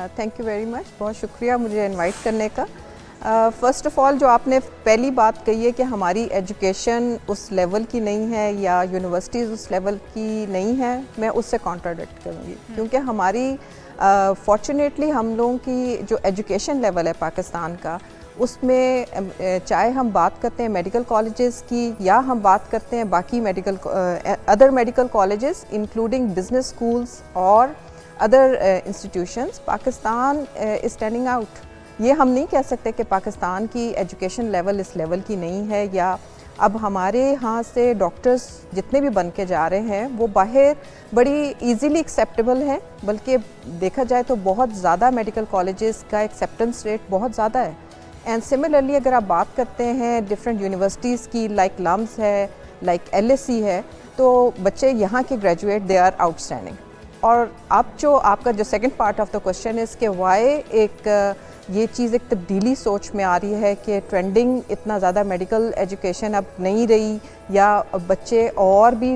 Thank you very much, बहुत शुक्रिया मुझे इनवाइट करने का। फ़र्स्ट ऑफ़ ऑल जो आपने पहली बात कही है कि हमारी एजुकेशन उस लेवल की नहीं है या यूनिवर्सिटीज़ उस लेवल की नहीं है, मैं उससे कॉन्ट्राडिक्ट करूँगी, क्योंकि हमारी फॉर्चुनेटली हम लोगों की जो एजुकेशन लेवल है पाकिस्तान का, उसमें चाहे हम बात करते हैं मेडिकल कॉलेजेस की या हम बात करते हैं बाकी other medical colleges including business schools और other institutions, Pakistan is standing out. ये हम नहीं कह सकते कि पाकिस्तान की एजुकेशन लेवल इस लेवल की नहीं है, या अब हमारे यहाँ से डॉक्टर्स जितने भी बन के जा रहे हैं वो बाहर बड़ी इजीली एक्सेप्टेबल है, बल्कि देखा जाए तो बहुत ज़्यादा मेडिकल कॉलेजेस का एक्सेप्टेंस रेट बहुत ज़्यादा है। एंड सिमिलरली अगर आप बात करते हैं डिफरेंट यूनिवर्सिटीज़ की, लाइक लम्स है, लाइक LSE है, तो बच्चे यहाँ के ग्रेजुएट दे आर आउटस्टैंडिंग। और अब जो आपका जो second part of the question है कि वाई ये चीज़ एक तब्दीली सोच में आ रही है कि ट्रेंडिंग इतना ज़्यादा मेडिकल एजुकेशन अब नहीं रही, या बच्चे और भी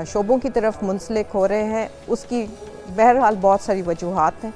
शोबों की तरफ मुंसलिक हो रहे हैं, उसकी बहरहाल बहुत सारी वजूहात हैं,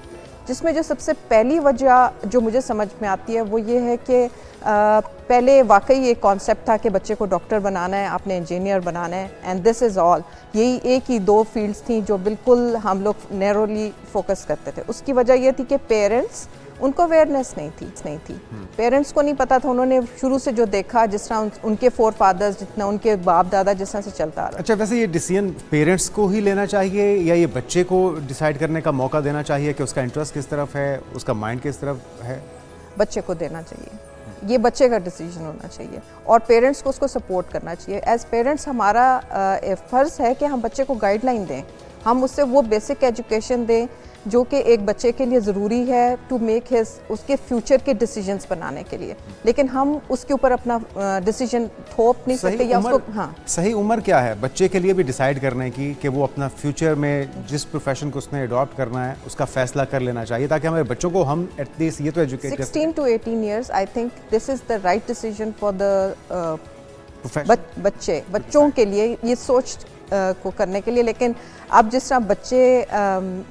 जिसमें जो सबसे पहली वजह जो मुझे समझ में आती है वो ये है कि पहले वाकई एक कॉन्सेप्ट था कि बच्चे को डॉक्टर बनाना है, आपने इंजीनियर बनाना है, एंड दिस इज़ ऑल। यही एक ही दो फील्ड्स थी जो बिल्कुल हम लोग नैरोली फोकस करते थे। उसकी वजह यह थी कि पेरेंट्स, उनको अवेयरनेस नहीं थी। पेरेंट्स को नहीं पता था, उन्होंने शुरू से जो देखा, जिस तरह उनके फोर फादर्स, जितना उनके बाप दादा जिस तरह से चलता रहा। अच्छा, वैसे ये डिसीजन पेरेंट्स को ही लेना चाहिए या ये बच्चे को डिसाइड करने का मौका देना चाहिए कि उसका इंटरेस्ट किस तरफ है, उसका माइंड किस तरफ है? बच्चे को देना चाहिए, ये बच्चे का डिसीजन होना चाहिए और पेरेंट्स को उसको सपोर्ट करना चाहिए। एज पेरेंट्स हमारा फ़र्ज़ है कि हम बच्चे को गाइडलाइन दें, हम उससे वो बेसिक एजुकेशन दें जो कि एक बच्चे के लिए ज़रूरी है टू मेक हिज, उसके फ्यूचर के डिसीजंस बनाने के लिए, लेकिन हम उसके ऊपर अपना डिसीजन थोप नहीं सकते या उसको। हाँ, सही उम्र क्या है बच्चे के लिए भी डिसाइड करने की कि वो अपना फ्यूचर में जिस प्रोफेशन को उसने अडॉप्ट करना है उसका फैसला कर लेना चाहिए, ताकि हमारे बच्चों को हम एटलीस्ट ये तो एजुकेट कर। 16 to 18 years I think this is the right decision for the बच्चों के लिए, ये सोच को करने के लिए। लेकिन अब जिस तरह बच्चे,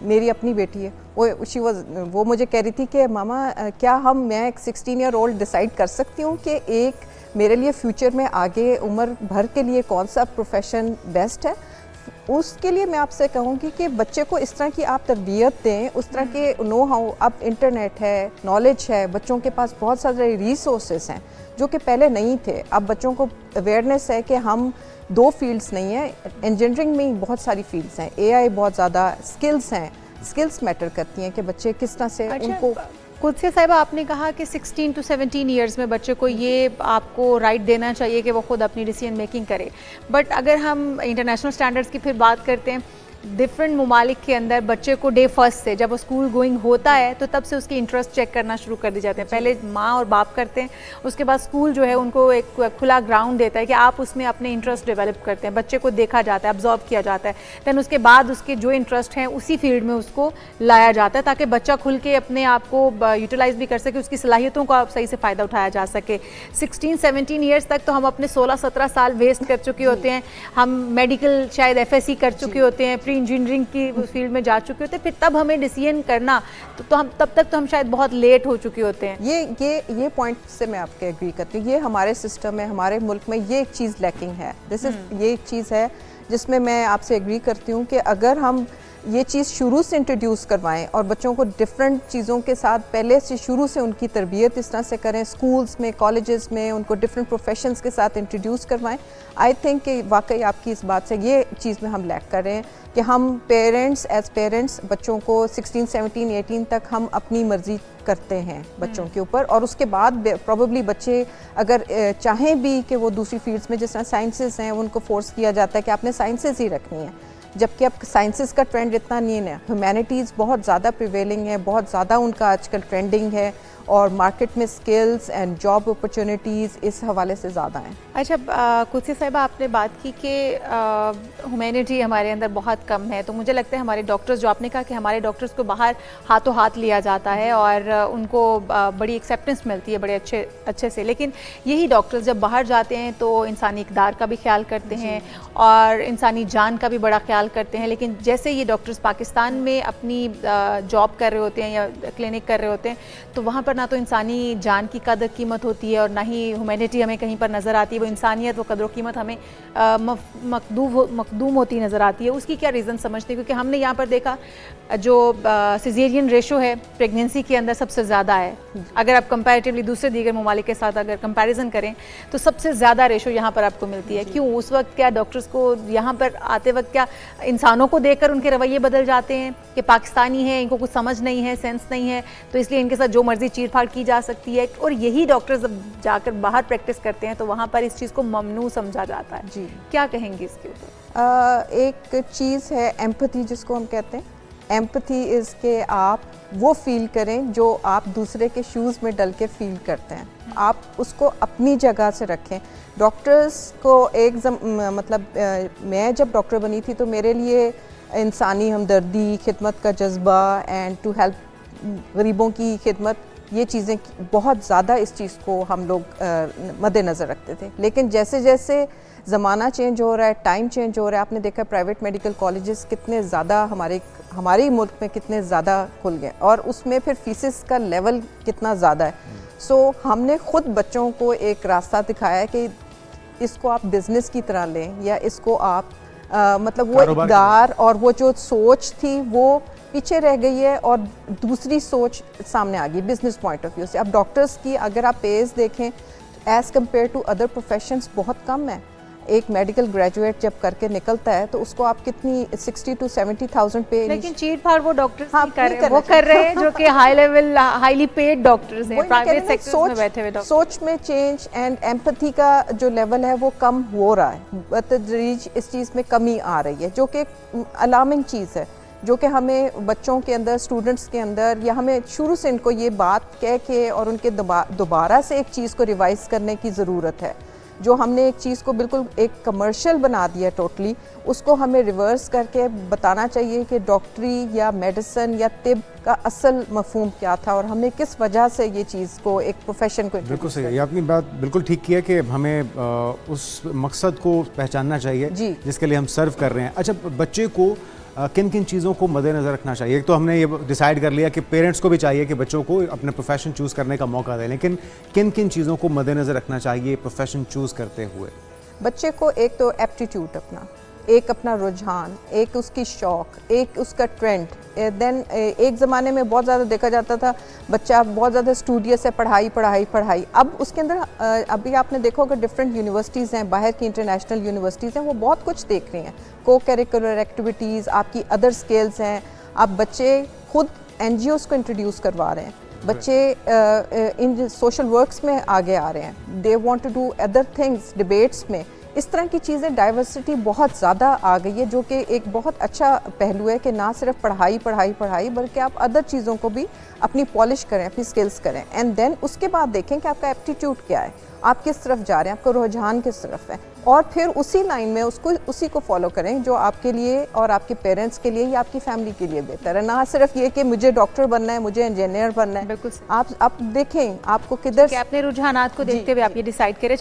मेरी अपनी बेटी है, वो मुझे कह रही थी कि मामा क्या मैं एक 16 ईयर ओल्ड डिसाइड कर सकती हूँ कि एक मेरे लिए फ्यूचर में आगे उम्र भर के लिए कौन सा प्रोफेशन बेस्ट है। उसके लिए मैं आपसे कहूँगी कि बच्चे को इस तरह की आप तरबियत दें, उस तरह के नो हाउ, अब इंटरनेट है, नॉलेज है, बच्चों के पास बहुत सारे रिसोर्सेस हैं जो कि पहले नहीं थे। अब बच्चों को अवेयरनेस है कि हम दो फील्ड्स नहीं है, इंजीनियरिंग में ही बहुत सारी फील्ड्स हैं, AI बहुत ज़्यादा, स्किल्स हैं, स्किल्स मैटर करती हैं कि बच्चे किस तरह से उनको। कुदसिया साहिबा, आपने कहा कि 16 to 17 ईयर्स में बच्चे को ये आपको राइट देना चाहिए कि वो खुद अपनी डिसीजन मेकिंग करे, बट अगर हम इंटरनेशनल स्टैंडर्ड्स की फिर बात करते हैं, डिफरेंट ममालिक के अंदर बच्चे को डे फर्स्ट से, जब वो स्कूल गोइंग होता है तो तब से उसकी इंटरेस्ट चेक करना शुरू कर दी जाते हैं। पहले माँ और बाप करते हैं, उसके बाद स्कूल जो है उनको एक खुला ग्राउंड देता है कि आप उसमें अपने इंटरेस्ट डेवलप करते हैं, बच्चे को देखा जाता है, ऑब्जर्व किया जाता है, दैन उसके बाद उसके जो इंटरेस्ट हैं उसी फील्ड में उसको लाया जाता है ताकि बच्चा खुल के अपने आप को यूटिलाइज भी कर सके, उसकी सलाहियतों का सही से फ़ायदा उठाया जा सके। 16-17 ईयर्स तक तो हम अपने 16-17 साल वेस्ट कर चुके होते हैं, हम मेडिकल शायद FSC कर चुके होते हैं, इंजीनियरिंग की फील्ड में जा चुके होते हैं, फिर तब हमें डिसीजन करना तो हम तब तक तो हम शायद बहुत लेट हो चुके होते हैं। ये पॉइंट से मैं आपके एग्री करती हूँ। ये हमारे सिस्टम में, हमारे मुल्क में ये एक चीज़ लैकिंग है। ये एक चीज़ है जिसमें मैं आपसे एग्री करती हूँ कि अगर हम ये चीज़ शुरू से इंट्रोड्यूस करवाएं और बच्चों को डिफरेंट चीज़ों के साथ पहले से शुरू से उनकी तरबियत इस तरह से करें, स्कूल्स में, कॉलेजेस में उनको डिफरेंट प्रोफेशंस के साथ इंट्रोड्यूस करवाएं, आई थिंक कि वाकई आपकी इस बात से ये चीज़ में हम लैक कर रहे हैं कि हम एज पेरेंट्स बच्चों को 16, 17, 18 तक हम अपनी मर्ज़ी करते हैं बच्चों के ऊपर, और उसके बाद प्रॉबली बच्चे अगर चाहें भी कि वो दूसरी फील्ड्स में, जिस तरह साइंसेस हैं, उनको फोर्स किया जाता है कि आपने साइंसेस ही रखनी है, जबकि अब साइंसेस का ट्रेंड इतना नहीं है। ह्यूमैनिटीज़ बहुत ज़्यादा प्रिवेलिंग है, बहुत ज़्यादा उनका आजकल ट्रेंडिंग है, और मार्केट में स्किल्स एंड जॉब अपॉर्चुनिटीज़ इस हवाले से ज़्यादा हैं। अच्छा, कुत्सी साहिबा आपने बात की कि ह्यूमैनिटी हमारे अंदर बहुत कम है, तो मुझे लगता है हमारे डॉक्टर्स, जो आपने कहा कि हमारे डॉक्टर्स को बाहर हाथों हाथ लिया जाता है और उनको बड़ी एक्सेप्टेंस मिलती है बड़े अच्छे से, लेकिन यही डॉक्टर्स जब बाहर जाते हैं तो इंसानी इक़दार का भी ख्याल करते हैं और इंसानी जान का भी बड़ा ख्याल करते हैं। लेकिन जैसे ये डॉक्टर्स पाकिस्तान में अपनी जॉब कर रहे होते हैं या क्लिनिक कर रहे होते हैं, तो वहाँ पर ना तो इंसानी जान की कदर कीमत होती है और ना ही ह्यूमैनिटी हमें कहीं पर नज़र आती है। वो इंसानियत, वो कदर कीमत हमें मखदूम होती नज़र आती है। उसकी क्या रीज़न समझते हैं? क्योंकि हमने यहाँ पर देखा जो सिजेरियन रेशो है प्रेगनेंसी के अंदर सबसे ज़्यादा है। अगर आप कंपैरेटिवली दूसरे दीगर ममालिक के साथ अगर कंपैरिजन करें तो सबसे ज़्यादा रेशो यहाँ पर आपको मिलती है। क्यों? उस वक्त क्या डॉक्टर्स को यहाँ पर आते वक्त क्या इंसानों को देखकर उनके रवैये बदल जाते हैं कि पाकिस्तानी है, इनको कुछ समझ नहीं है, सेंस नहीं है, तो इसलिए इनके साथ जो मर्जी चीर फाड़ की जा सकती है? और यही डॉक्टर्स जब जाकर बाहर प्रैक्टिस करते हैं तो वहाँ पर इस चीज़ को ममनू समझा जाता है। जी, क्या कहेंगे इसके ऊपर? एक चीज़ है एम्पैथी, जिसको हम कहते हैं। एम्पैथी इज़ के आप वो फील करें जो आप दूसरे के शूज़ में डल के फील करते हैं, आप उसको अपनी जगह से रखें। डॉक्टर्स को मैं जब डॉक्टर बनी थी तो मेरे लिए इंसानी हमदर्दी, खिदमत का जज्बा एंड टू हेल्प गरीबों की खिदमत, ये चीज़ें बहुत ज़्यादा, इस चीज़ को हम लोग मद्देनज़र रखते थे। लेकिन जैसे जैसे ज़माना चेंज हो रहा है, टाइम चेंज हो रहा है, आपने देखा प्राइवेट मेडिकल कॉलेजेस कितने ज़्यादा हमारे मुल्क में कितने ज़्यादा खुल गए और उसमें फिर फीसिस का लेवल कितना ज़्यादा है। सो हमने ख़ुद बच्चों को एक रास्ता दिखाया है कि इसको आप बिज़नेस की तरह लें या इसको आप वो इक़दार और वो जो सोच थी वो पीछे रह गई है और दूसरी सोच सामने आ गई बिज़नेस पॉइंट ऑफ व्यू से। अब डॉक्टर्स की अगर आप पेज देखें as compare to other professions बहुत कम है। एक मेडिकल ग्रेजुएट जब करके निकलता है तो उसको आप कितनी 60 to 70,000 पे, लेकिन चीट फाड़ वो डॉक्टर्स हाँ, वो कर रहे हैं जो कि high level highly paid doctors हैं, प्राइवेट सेक्टर में बैठे हुए डॉक्टर। सोच में चेंज एंड एम्पैथी का जो लेवल है वो कम हो रहा है, बतदरीज इस चीज़ में कमी आ रही है, जो कि अलार्मिंग चीज़ है, जो कि हमें बच्चों के अंदर, स्टूडेंट्स के अंदर, या हमें शुरू से इनको ये बात कह के और उनके दोबारा से एक चीज़ को रिवाइज करने की ज़रूरत है। जो हमने एक चीज़ को बिल्कुल एक कमर्शियल बना दिया टोटली, उसको हमें रिवर्स करके बताना चाहिए कि डॉक्टरी या मेडिसिन या तिब का असल मफहूम क्या था और हमें किस वजह से ये चीज़ को एक प्रोफेशन को। बिल्कुल सही है, ये आपकी बात बिल्कुल ठीक की है कि हमें उस मकसद को पहचानना चाहिए जिसके लिए हम सर्व कर रहे हैं। अच्छा, बच्चे को किन किन चीज़ों को मद्देनज़र रखना चाहिए? एक तो हमने ये डिसाइड कर लिया कि पेरेंट्स को भी चाहिए कि बच्चों को अपने प्रोफेशन चूज़ करने का मौका दें, लेकिन किन किन चीज़ों को मद्देनज़र रखना चाहिए प्रोफेशन चूज़ करते हुए? बच्चे को एक तो एप्टीट्यूड अपना, एक अपना रुझान, एक उसकी शौक़, एक उसका ट्रेंड। देन एक ज़माने में बहुत ज़्यादा देखा जाता था बच्चा बहुत ज़्यादा स्टूडियस है, पढ़ाई पढ़ाई पढ़ाई। अब उसके अंदर अभी आपने देखा होगा डिफरेंट यूनिवर्सिटीज़ हैं, बाहर की इंटरनेशनल यूनिवर्सिटीज़ हैं, वो बहुत कुछ देख रही हैं, को करिकुलर एक्टिविटीज़, आपकी अदर स्किल्स हैं। अब बच्चे खुद NGOs को इंट्रोड्यूस करवा रहे हैं, बच्चे इन सोशल वर्क्स में आगे आ रहे हैं, they want to do other things, debates में। इस तरह की चीज़ें, डाइवर्सिटी बहुत ज़्यादा आ गई है, जो कि एक बहुत अच्छा पहलू है कि ना सिर्फ पढ़ाई पढ़ाई पढ़ाई बल्कि आप अदर चीज़ों को भी अपनी पॉलिश करें, अपनी स्किल्स करें। एंड देन उसके बाद देखें कि आपका एप्टीट्यूड क्या है, आप किस तरफ जा रहे हैं, आपका रुझान किस तरफ है, और फिर उसी लाइन में उसी को फॉलो करें जो आपके लिए और आपके पेरेंट्स के लिए या आपकी फैमिली के लिए बेहतर है। ना सिर्फ ये कि मुझे डॉक्टर बनना है, मुझे इंजीनियर बनना है। बिल्कुल, आप देखें आपको किधर अपने रुझानात को देखते हुए आप ये डिसाइड करें।